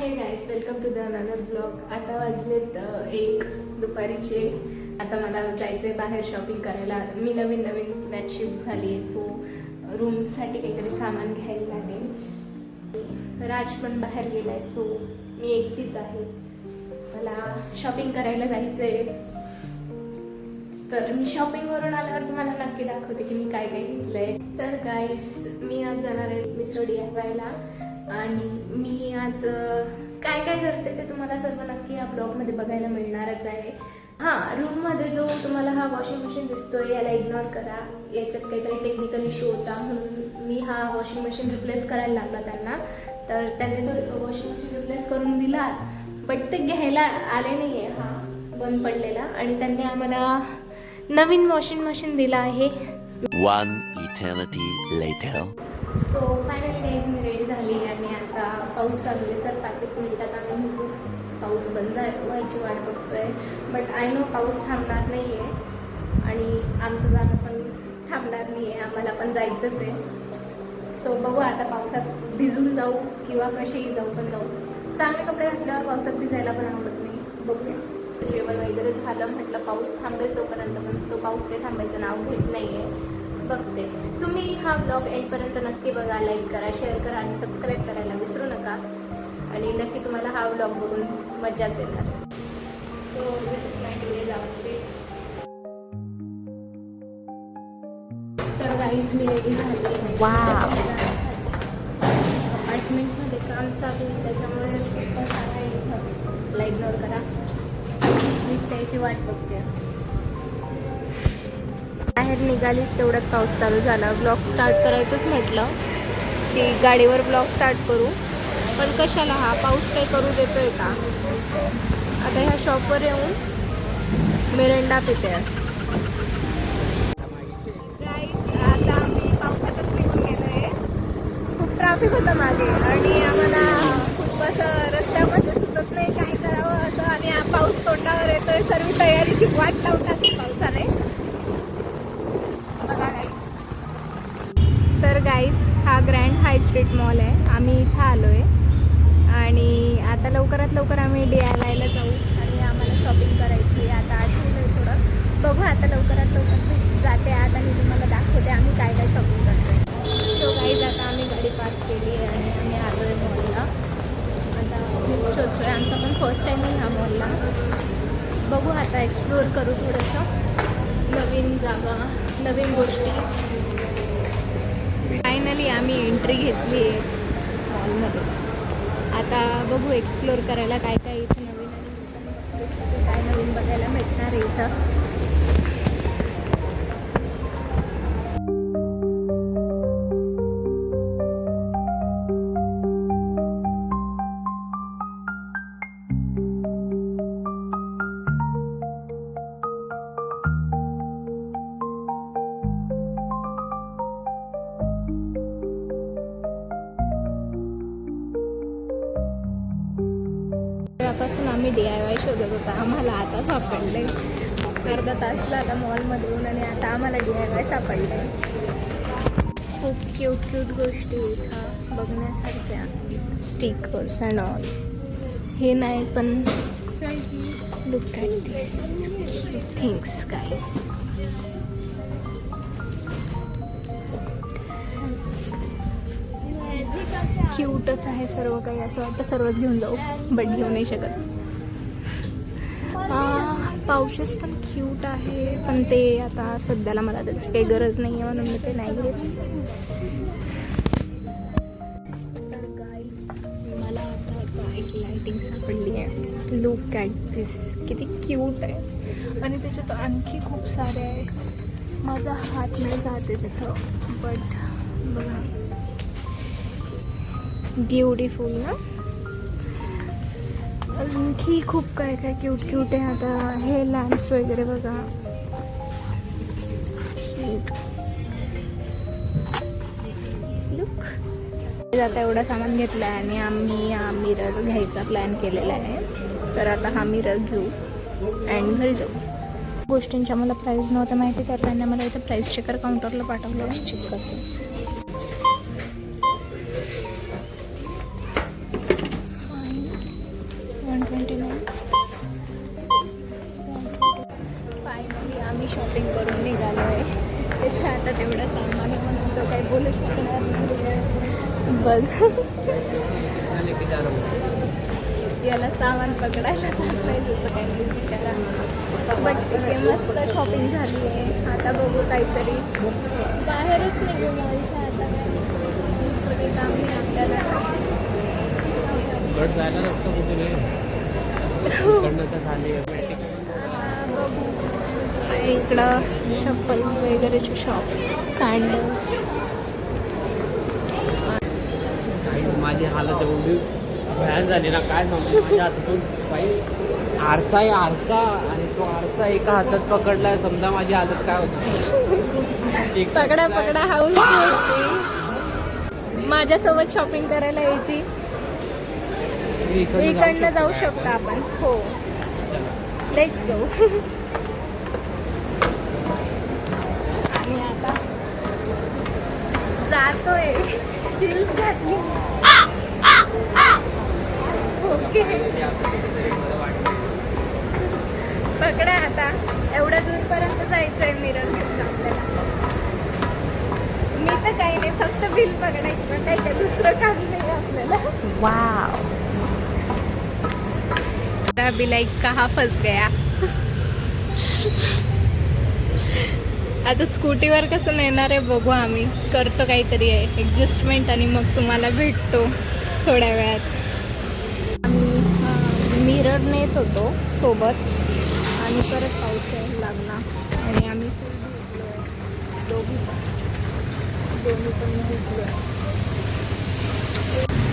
हे guys, welcome to the another blog. आता वाजलेत 1 दुपारीचे. आता मला जायचं आहे बाहेर शॉपिंग करायला. मी नवीन पुण्यात शिफ्ट झाली आहे, सो रूमसाठी काहीतरी सामान घ्यायला लागेल. राज पण बाहेर गेला आहे, सो मी एकटीच आहे. मला शॉपिंग करायला जायचं आहे. तर मी शॉपिंगवरून आल्यावर तुम्हाला नक्की दाखवते की मी काय काय घेतलं आहे. तर गाईज, मी आज जाणार आहे मिस्टर DIYला. आणि मी आज काय काय करते ते तुम्हाला सर्व नक्की या ब्लॉगमध्ये बघायला मिळणारच आहे. हां, रूममध्ये जो तुम्हाला हा वॉशिंग मशीन दिसतोय याला इग्नोर करा. याच्यात काहीतरी टेक्निकल इश्यू होता, म्हणून मी हा वॉशिंग मशीन रिप्लेस करायला लागला त्यांना. तर त्यांनी तो वॉशिंग मशीन रिप्लेस करून दिला, बट ते घ्यायला आले नाही आहे. हा बंद पडलेला. आणि त्यांनी आम्हाला नवीन वॉशिंग मशीन दिला आहे. One eternity later. So finally guys, मी रेडी झाली आणि आता पाऊस चालू आहे. तर 5-1 मिनिटात आम्ही निघूच. पाऊस बंद व्हायची वाट बघतोय, बट आय नो पाऊस थांबणार नाही आहे आणि आमचं जाणं पण थांबणार नाही आहे. आम्हाला पण जायचंच आहे. सो बघू आता, पावसात भिजून जाऊ किंवा कसेही जाऊ, पण जाऊ. चांगले कपडे घातल्यावर पावसात भिजायला पण आवडत नाही. बघूया. जेवण वगैरे झालं, म्हटलं पाऊस थांबेल तोपर्यंत, पण तो पाऊस काही थांबायचं नाव घेत नाही आहे. बघते. तुम्ही हा ब्लॉग एंडपर्यंत नक्की बघा, लाईक करा, शेअर करा आणि सबस्क्राईब करायला विसरू नका. आणि नक्की तुम्हाला हा ब्लॉग बघून मजाच येणार. So this is my today's outfit. तर गाईज, मी रेडी झाली. अपार्टमेंटमध्ये काम चालू आहे, त्याच्यामुळे खूप सारा इथं लाईट इग्नोर करा. मी त्याची वाट बघते. बाहेर निघालीच तेवढ्यात पाऊस चालू झाला. ब्लॉग स्टार्ट करायचंच म्हटलं की गाडीवर ब्लॉग स्टार्ट करू, पण कशाला हा पाऊस काही करू देतोय का. आता ह्या शॉपवर येऊन मिरिंडा पिते. आता आम्ही पावसातच निघून गेलोय. खूप ट्रॅफिक होतं मागे आणि आम्हाला खूप असं रस्त्यामध्ये सुचत नाही काय करावं असं. आणि पाऊस तोंडावर येतोय, सर्व तयारीची वाट लावून टाकली पावसाने. तर गाईज, हा ग्रँड हाय स्ट्रीट मॉल आहे. आम्ही इथं आलो आहे आणि आता लवकरात लवकर आम्ही DIYला जाऊ आणि आम्हाला शॉपिंग करायची. आता आठवलं आहे थोडं. बघू आता लवकरात लवकर जाते आत आणि तुम्हाला दाखवते आम्ही काय काय शॉपिंग करतो. सो गाईज, आता आम्ही गाडी पार्क केली आहे आणि आम्ही आलो आहे मॉलला. आता खूप शोधतो आहे. आमचा पण फर्स्ट टाईम आहे ह्या मॉलला. बघू आता, एक्सप्लोअर करू थोडंसं, नवीन जागा, नवीन गोष्टी. फायनली आम्ही एंट्री घेतली आहे मॉलमध्ये. आता बघू एक्सप्लोअर करायला काय काय इथं नवीन आणि काय नवीन बघायला भेटणार आहे इथं. पासून आम्ही DIY शोधत होता. आम्हाला आता सापडले. अर्धा तास झाला मॉलमध्ये येऊन आणि आता आम्हाला DIY सापडले. खूप क्यूट गोष्टी इथं बघण्यासारख्या. Stickers and all. हे नाही, पण look at this things guys. क्यूटच आहे सर्व काही. असं वाटतं सर्वच घेऊन जाऊ, बट घेऊ नाही शकत. पाऊचेस पण क्यूट आहे, पण ते आता सध्याला मला त्याची काही गरज नाही आहे म्हणून मी ते नाही घेत. तर गाईज, मला आता एक लायटिंग सापडली आहे. लुक ॲट दिस, किती क्यूट आहे. आणि त्याच्यात आणखी खूप सारे आहे. माझा हात नाही जाते तिथं, बट बघा, ब्युटिफुल ना. आणखी खूप काय काय क्यूट आहे. आता हे लॅम्प्स वगैरे बघा. लुक. आता एवढं सामान घेतलं आहे आणि आम्ही हा मिरर घ्यायचा प्लॅन केलेला आहे. तर आता हा मिरर घेऊ अँड घरी जाऊ. गोष्टींच्या मला प्राईस नव्हतं माहिती, तर त्यांनी मला इथं प्राईस चेकर काउंटरला पाठवलं. चेक करते. 129. फायनली आम्ही शॉपिंग करून निघालो आहे. त्याच्या आता तेवढं सामान आहे म्हणून तो काही बोलू शकणार नाही. बस याला सामान पकडायला चाललं आहे जसं काही नाही बिचारा. बट तिथे मस्त शॉपिंग झाली आहे. आता बघू काहीतरी बाहेरच निघू मॉलच्या. आता दुसरं काही काम नाही आपल्याला. जायला रस्ता कुठे खाली इकडं चप्पल वगैरेचे शॉप्स, सँडल्स. माझी हालत एवढी भयान झाली ना काय सांगू. माझ्या हातातून बाई आरसा आहे आरसा आणि तो आरसा एका हातात पकडलाय. समजा माझी हालत काय होती. पकडा पकडा हाऊस माझ्यासोबत शॉपिंग करायला यायची. इकडनं जाऊ शकतो आपण. हो लेट्स गो. आणि आता जातोय. हिल्स घातली. ओके पकडा आता. एवढ्या दूरपर्यंत जायचंय मिरर घेऊन आपल्याला. मी तर काही नाही फक्त बिल पकडायचं. काही काय दुसरं काम नाही आपल्याला. वाव अभी लाइक कहाँ फंस गया. आता स्कूटीवर कसं नेणार आहे बघू. आम्ही करतो काहीतरी आहे ॲडजस्टमेंट आणि मग तुम्हाला भेटतो थोड्या वेळात. आम्ही मिरर नेत होतो सोबत आणि परत पाऊस यायला लागला आणि आम्ही फुल भिजलो आहे. दोन्ही पण भिजलो आहे.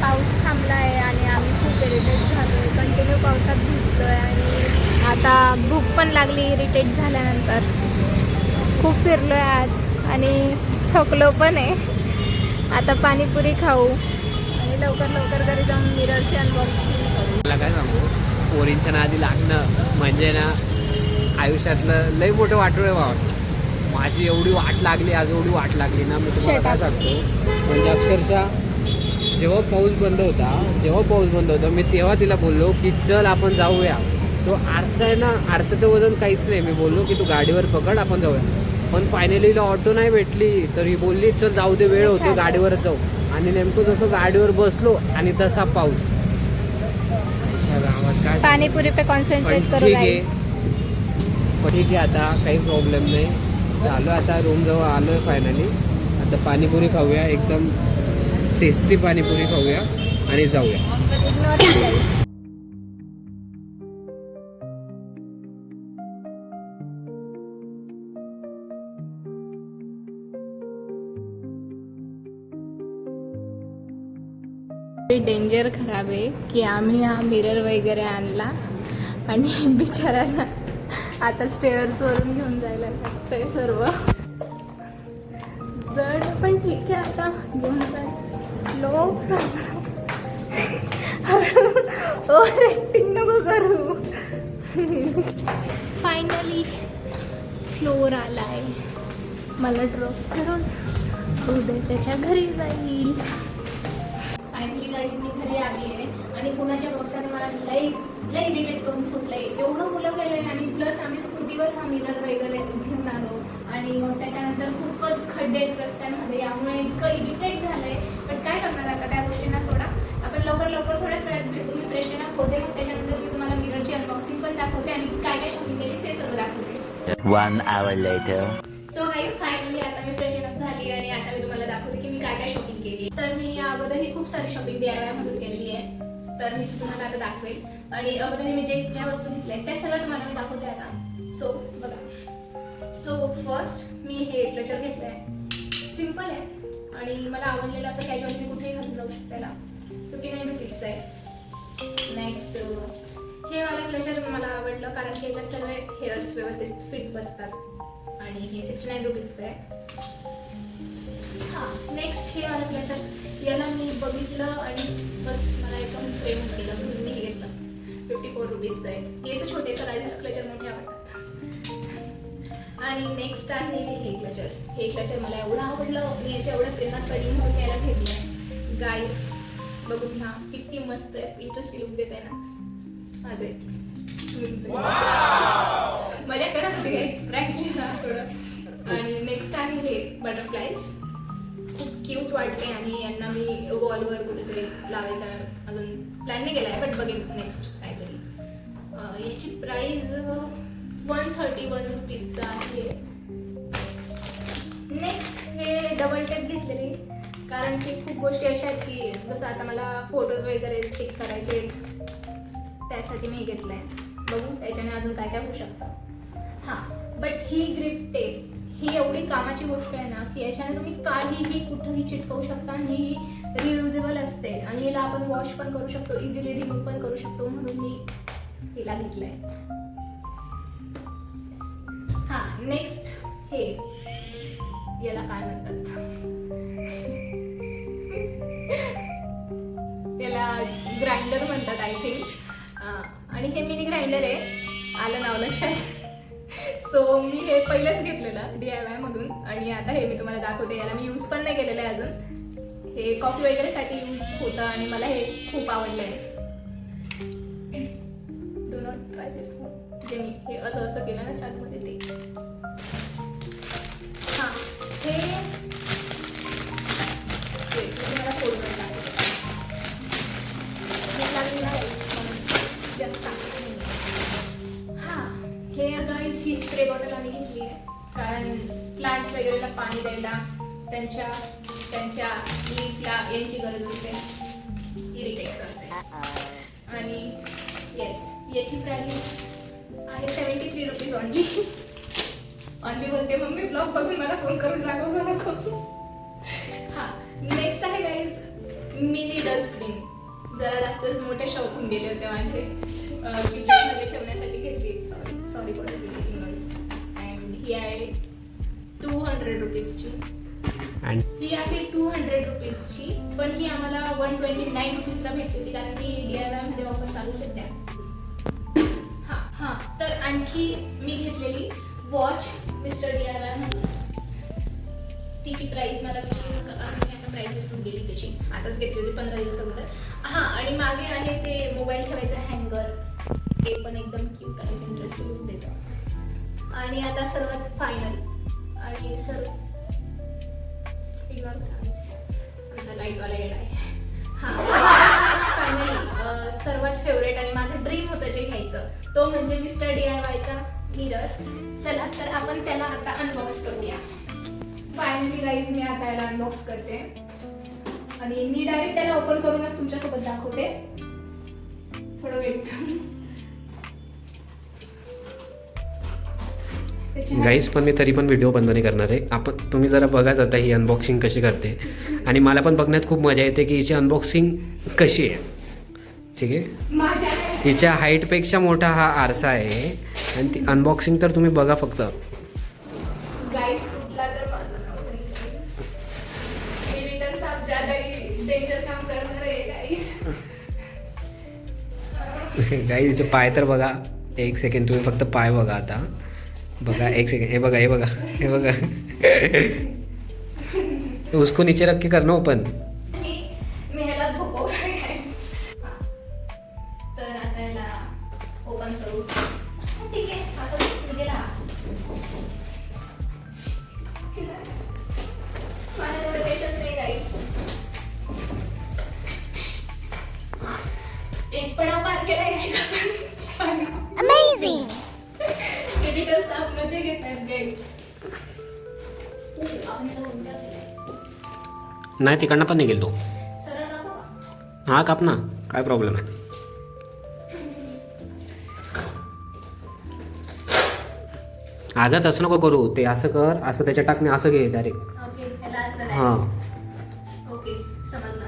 पाऊस थांबला आहे आणि आम्ही खूप इरिटेट झालो आहे. कंटिन्यू पावसात भिजलो आहे आणि आता भूक पण लागली इरिटेट झाल्यानंतर. खूप फिरलो आहे आज आणि थकलो पण आहे. आता पाणीपुरी खाऊ आणि लवकर घरी जाऊन मिररची अनबॉक्सिंग करू. मला काय सांगू पोरींच्या नादी लागणं म्हणजे ना आयुष्यातलं लई मोठं वाटोळ आहे बाबा. माझी एवढी वाट लागली आज एवढी वाट लागली ना. मी तुम्हाला काय सांगतो म्हणजे अक्षरशः जेव्हा पाऊस बंद होता मी तेव्हा तिला बोललो की चल आपण जाऊया. तो आरसा आहे ना आरसाचं वजन काहीच नाही. मी बोललो की तू गाडीवर पकड आपण जाऊया. पण फायनली ऑटो नाही भेटली तर ही बोलली चल जाऊ दे वेळ होतो गाडीवरच जाऊ. आणि नेमकं जसं गाडीवर बसलो आणि तसा पाऊस. काय पाणीपुरी पे कॉन्सन्ट्रेट करू. ठीक आहे आता काही प्रॉब्लेम नाही. आलो आता रूम जवळ आलोय फायनली. आता पाणीपुरी खाऊया एकदम टेस्टी पाणीपुरी खाऊया आणि जाऊया. डेंजर खराब आहे की आम्ही हा मिरर वगैरे आणला आणि बिचाराला आता स्टेअर्सवरून घेऊन जायला लागतंय सर्व. जड पण ठीक आहे आता घेऊन जाईल. लो ओव्हर ॲक्टिंग नको करू. फायनली फ्लोर आलाय. मला ड्रॉप करून उद्या त्याच्या घरी जाईल. फायनली गाईज मी घरी आली आहे आणि पुण्याच्या पावसाने मला लई इरिटेट करून सोडलं आहे. एवढं मुलं गेलं आहे आणि प्लस आम्ही स्कूटीवर हा मिरर वगैरे घेऊन आलो आणि मग त्याच्यानंतर खूपच खड्डे आहेत रस्त्यांमध्ये. यामुळे इतकं इरिटेट झालं आहे. पण काय करणार आता त्या गोष्टींना सोडा. आपण लवकर थोड्याच वेळात भेटू. मी फ्रेशन अप होते मग त्याच्यानंतर मी तुम्हाला मिररची अनबॉक्सिंग पण दाखवते आणि काय शॉपिंग केली ते सर्व दाखवते. 1 hour later. So guys finally आता मी फ्रेशन अप झाली आणि आता मी तुम्हाला दाखवते की मी काय शॉपिंग केली. तर मी अगोदरही खूप सारी शॉपिंग DIY मधून केलेली आहे. तर मी तुम्हाला आता दाखवेल आणि अगोदर मी ज्या वस्तू घेतल्या आहेत त्या सर्व तुम्हाला मी दाखवते आता. सो बघा. सो फर्स्ट मी हे क्लचर घेतलं आहे. सिम्पल आहे आणि मला आवडलेलं असं कॅज्युअल मी कुठेही घालून जाऊ शकते. त्याला 59 रुपीजचं आहे. नेक्स्ट हे मला क्लचर मला आवडलं कारण की याच्यात सर्व हेअर्स व्यवस्थित फिट बसतात आणि हे 69 रुपीजचं आहे. हां नेक्स्ट हे मला क्लचर याला मी बघितलं आणि बस मला एकदम प्रेम केलं म्हणून मी हे घेतलं. 54 रुपीजचं आहे. हे असं छोटेसं क्लचर मोठे आवडतात. आणि नेक्स्ट आहे हे क्लचर. हे क्लचर मला एवढं आवडलं मी याच्या एवढ्या प्रेमात पडली म्हणून मी याला घेतलं आहे. गाईज बघून घ्या किती मस्त आहे. इंटरेस्टिंग लुक देत आहे ना. माझे मजा करत होते गाईज, प्रँक केला थोडं. आणि नेक्स्ट आहे हे बटरफ्लाईज, खूप क्यूट वाटले आणि यांना मी वॉलवर कुठेतरी लावायचा अजून प्लॅन नाही केला आहे, बट बघेन नेक्स्ट काहीतरी. याची प्राईज 131 रुपीजचा आहे. नेक्स्ट हे डबल टेप घेतलेली, कारण की खूप गोष्टी अशा आहेत की जसं आता मला फोटोज वगैरे स्टिक करायचे, त्यासाठी मी हे घेतलं आहे. बघू त्याच्याने अजून काय काय होऊ शकतं. हां, बट ही ग्रिप टेप ही एवढी कामाची गोष्ट आहे ना की याच्याने तुम्ही काहीही कुठंही चिटकवू शकता आणि ही रियुजेबल असते आणि हिला आपण वॉश पण करू शकतो, इझिली रिमूव्ह पण करू शकतो, म्हणून मी हिला घेतलं आहे. हां, नेक्स्ट हे याला काय म्हणतात, याला ग्राइंडर म्हणतात आय थिंक. आणि हे मिनी ग्राइंडर आहे, आलं नाव लक्षात. सो मी हे पहिलेच घेतलेलं DIY मधून आणि आता हे मी तुम्हाला दाखवते. याला मी यूज पण नाही केलेलं आहे अजून. हे कॉफी वगैरेसाठी यूज होतं आणि मला हे खूप आवडलं आहे. डू नॉट ट्राय दिस. जे मी हे असं असं केलं ना चाटमध्ये ते. हां, हे मला फोडून हे गाईज ही स्प्रे बॉटल आम्ही घेतली आहे कारण प्लांट्स वगैरेला पाणी द्यायला त्यांच्या लीफला यांची गरज असते, इरिटेट करते. आणि येस, याची प्राईस आहे 73 रुपीज ऑनली. ऑनली बोलते मम्मी, ब्लॉग बघून मला फोन करून रागवू नको. हां, नेक्स्ट आहे गाईज मिनी डस्टबिन. जरा जास्तच मोठे शौक होऊन गेले होते माझे, किचनमध्ये ठेवण्यासाठी घेतली. Sorry for noise. And he आहे 200 रुपीजची. ही आहे 200 रुपीजची, पण ही आम्हाला 129 रुपीजला भेटली होती कारण की DIY मध्ये ऑफर चालू सध्या. हां, तर आणखी मी घेतलेली वॉच मिस्टर DIY म्हणून. तिची प्राईस मला विचारू नका कारण मी आता प्राईस विसरून गेली त्याची, आताच घेतली होती 15 दिवस अगोदर. हां, आणि मागे आहे ते मोबाईल ठेवायचं हँगर, ते पण एकदम क्यूट आहे, इंटरेस्टिंग लुक देतं. आणि आता सर्वात फायनल आणि आमचा लाईटवाला येणार आहे. हां, फायनली सर्वात फेवरेट आणि माझं ड्रीम होतं जे घ्यायचं, तो म्हणजे मिस्टर DIYचा मिरर. चला तर आपण त्याला आता अनबॉक्स करूया. फायनली गाईज मी आता याला अनबॉक्स करते आणि मी डायरेक्ट त्याला ओपन करूनच तुमच्यासोबत दाखवते. थोडं वेट. गाईज पण मी तरी पण व्हिडिओ बंद नाही करणार आहे. तुम्ही जरा बघा आता ही अनबॉक्सिंग कशी करते आणि मला पण बघण्यात खूप मजा येते की हिची अनबॉक्सिंग कशी आहे. ठीक आहे, हिच्या हाईटपेक्षा मोठा हा आरसा आहे आणि ती अनबॉक्सिंग तर तुम्ही बघा फक्त. गाईज कुठला तर माझं नाव एडिटर साहेब ज्यादा डेंजर काम करणार आहे गाईज. गाईजचे पाय तर बघा. एक सेकंड तुम्ही फक्त पाय बघा. आता बघा, एक सेकंड. हे बघा, हे बघा, हे बघा. उसको नीचे रख के करना ओपन. मी ह्याला झोपवलं गाईज. तर आता याला ओपन करू. ठीक आहे, असं गेला. माझ्या एवढं पेशन्स नाही गाईज. एक पडाव पार केलाय गाईज आपण. अमेझिंग. एडिटर साहेब मजे घेत आहेत गाईज. आपण याला उलटा केलाय. नाही, तिकडनं पण नाही गेलो. सरळ कापू का? हा, काप ना, काय प्रॉब्लेम आहे. अगं तसं नको करू, ते असं कर, असं त्याच्या टाकणे, असं घे डायरेक्ट. ओके, ह्याला असं हां, ओके, समजलं.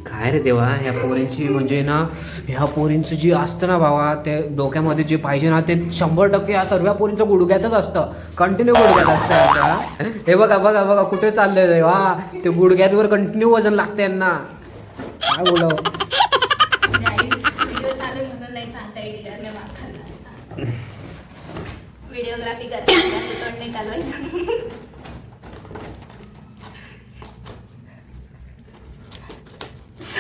काय रे देवा, ह्या पोरींची म्हणजे ना, ह्या पोरींचं जे असतं ना बाबा, ते डोक्यामध्ये जे पाहिजे ना ते 100% ह्या सर्व पोरींचं गुडघ्यातच असतं. कंटिन्यू गुडघ्यात असतं यांच्या. हे बघा बघा बघा कुठे चाललंय देवा, ते गुडघ्यावर कंटिन्यू वजन लागतं यांना. काय बोलावं. व्हिडिओ चालू म्हणून नाही आता एडिटरने मार खाल्ला असता. व्हिडिओग्राफी करताना असं तोंड नाही चालवायचं.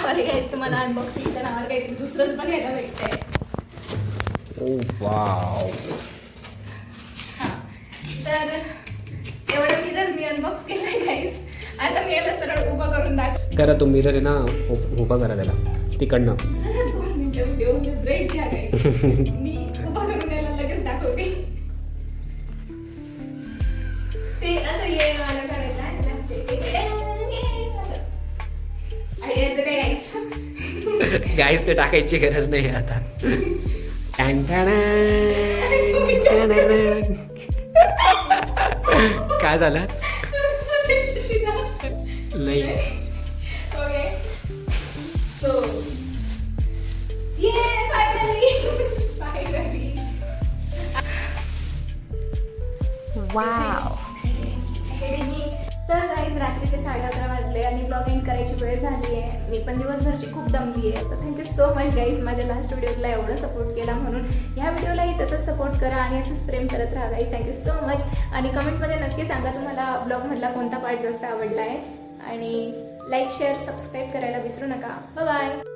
सॉरी गाईज, तुम्हाला अनबॉक्सिंगच्या नावावर काहीतरी दुसरंच बघायला भेटतंय. ओ वाव. हां, तर एवढं मिरर मी अनबॉक्स केलंय गाईज. आता मी याला सरळ उभं करून दाखव. करा तो मिरर आहे ना, उभा करा त्याला तिकडनं. सरळ 2 मिनिटं व्हिडिओ ब्रेक घ्या गाईज. मी उभं करून याला लगेच दाखवते. ते असं ये मला करायचं आहे. गाईस ते टाकायची गरज नाही आता. काय झालं नाही. ओके सो ये फायनली वाव. तर गाईज रात्रीचे 11:30 वाजले आणि ब्लॉगिंग करायची वेळ झाली आहे. मी पण दिवसभरची खूप दमली आहे. तर थँक्यू सो मच गाईज, माझ्या लास्ट व्हिडिओजला एवढा सपोर्ट केला म्हणून. ह्या व्हिडिओलाही तसंच सपोर्ट करा आणि असंच प्रेम करत राहा गाईज. Thank you so much. आणि कमेंटमध्ये नक्की सांगा तुम्हाला ब्लॉगमधला कोणता पार्ट जास्त आवडला आहे. आणि लाईक शेअर सबस्क्राईब करायला विसरू नका. Bye bye.